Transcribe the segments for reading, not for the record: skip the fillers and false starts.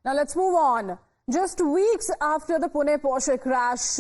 Now let's move on. Just weeks after the Pune Porsche crash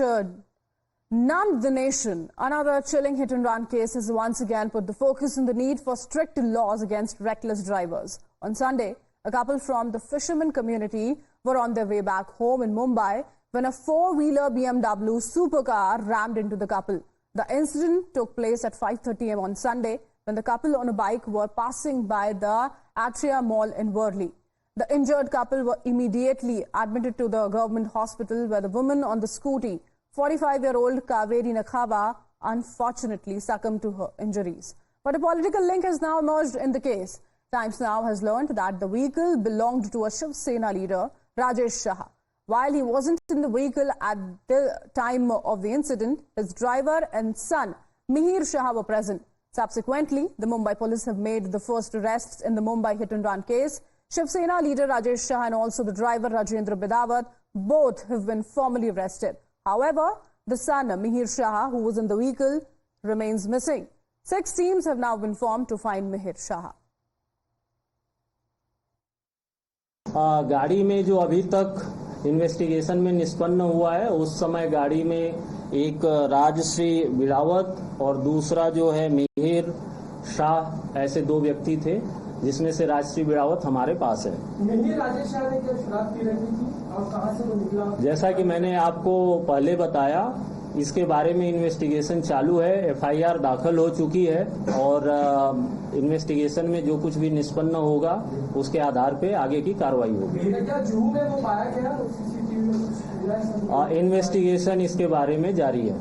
numbed the nation, another chilling hit-and-run case has once again put the focus on the need for strict laws against reckless drivers. On Sunday, a couple from the fisherman community were on their way back home in Mumbai when a four-wheeler BMW supercar rammed into the couple. The incident took place at 5:30 am on Sunday when the couple on a bike were passing by the Atria Mall in Worli. The injured couple were immediately admitted to the government hospital where the woman on the scooty, 45-year-old Kaveri Nakhava, unfortunately succumbed to her injuries. But a political link has now emerged in the case. Times Now has learned that the vehicle belonged to a Shiv Sena leader, Rajesh Shah. While he wasn't in the vehicle at the time of the incident, his driver and son, Mihir Shah, were present. Subsequently, the Mumbai police have made the first arrests in the Mumbai hit-and-run case. Shiv Sena leader Rajesh Shah and also the driver Rajendra Bidawat both have been formally arrested. However, the son, Mihir Shah, who was in the vehicle, remains missing. 6 teams have now been formed to find Mihir Shah. गाड़ी में जो अभी तक investigation में निष्पन्न हुआ है, उस समय गाड़ी में एक राजश्री बिड़ावत और दूसरा जो है मिहिर शाह, ऐसे 2 व्यक्ति थे, जिसमें से राजश्री बिड़ावत हमारे पास है। राजेश शाह ने क्या शराब पी रही थी और कहां से वो निकला? जैसा कि मैंने आपको पहले बताया, इसके बारे में इन्वेस्टिगेशन चालू है। एफआईआर दाखिल हो चुकी है और इन्वेस्टिगेशन में जो कुछ भी निष्पन्न होगा उसके आधार पे आगे की कार्रवाई होगी। क्या जुहू में वो पाया गया सीसीटीवी में? इन्वेस्टिगेशन इसके बारे में जारी है।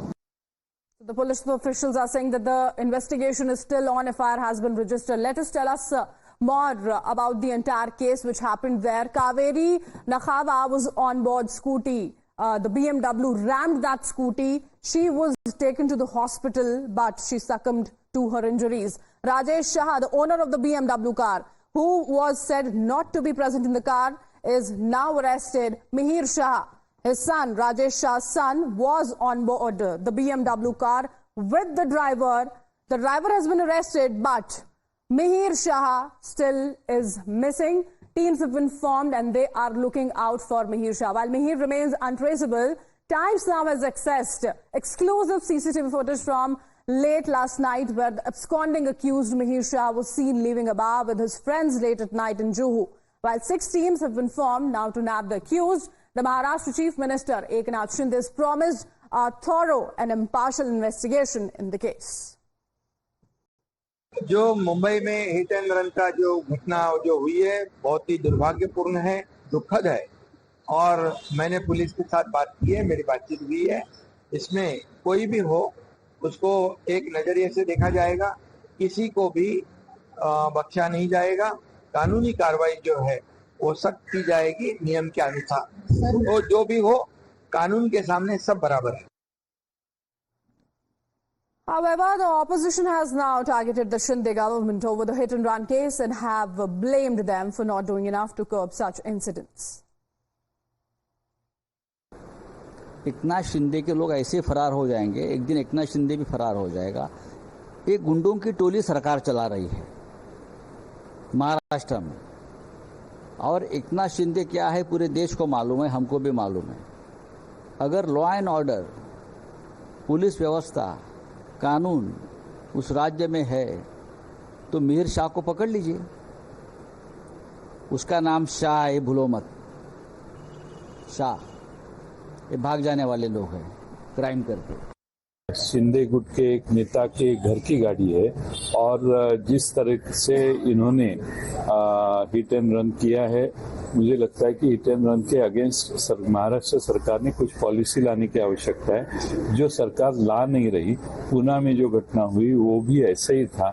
The police officials are saying that the investigation is still on. FIR has been registered. Let us tell us more about the entire case which happened there. Kaveri Nakhava was on board scooty. The BMW rammed that scooty. She was taken to the hospital, but she succumbed to her injuries. Rajesh Shah, the owner of the BMW car, who was said not to be present in the car, is now arrested. Mihir Shah, his son, Rajesh Shah's son, was on board the BMW car with the driver. The driver has been arrested, but Mihir Shah still is missing. Teams have been formed and they are looking out for Mihir Shah. While Mihir remains untraceable, Times Now has accessed exclusive CCTV footage from late last night where the absconding accused Mihir Shah was seen leaving a bar with his friends late at night in Juhu. While 6 teams have been formed now to nab the accused, the Maharashtra Chief Minister Eknath Shinde has promised a thorough and impartial investigation in the case. जो मुंबई में hit and run का जो घटना जो हुई है बहुत ही दुर्भाग्यपूर्ण है, दुखद है और मैंने पुलिस के साथ बात की है, मेरी बातचीत हुई है। इसमें कोई भी हो उसको एक नजरिए से देखा जाएगा, किसी को भी बख्शा नहीं जाएगा। कानूनी कार्रवाई जो है वो सख्त की जाएगी नियम के अनुसार। तो जो भी हो कानून के सामने सब बराबर है। However, the opposition has now targeted the Shinde government over the hit-and-run case and have blamed them for not doing enough to curb such incidents. Eknath Shinde के लोग ऐसे फरार हो जाएंगे, एक दिन एकनाथ शिंदे भी फरार हो जाएगा। एक गुंडों की टोली सरकार चला रही है महाराष्ट्र में, और एकनाथ शिंदे क्या है पूरे देश को मालूम है, हमको भी मालूम है। अगर लॉ एंड ऑर्डर, पुलिस व्यवस्था, कानून उस राज्य में है तो मिहिर शाह को पकड़ लीजिए। उसका नाम शाह है, भूलो मत। शाह ये भाग जाने वाले लोग हैं क्राइम करके। शिंदे गुट के एक नेता के घर की गाड़ी है और जिस तरह से इन्होंने हिट एंड रन किया है, मुझे लगता है कि हिट एंड रन के अगेंस्ट महाराष्ट्र सरकार ने कुछ पॉलिसी लाने की आवश्यकता है, जो सरकार ला नहीं रही। पूना में जो घटना हुई वो भी ऐसे ही था।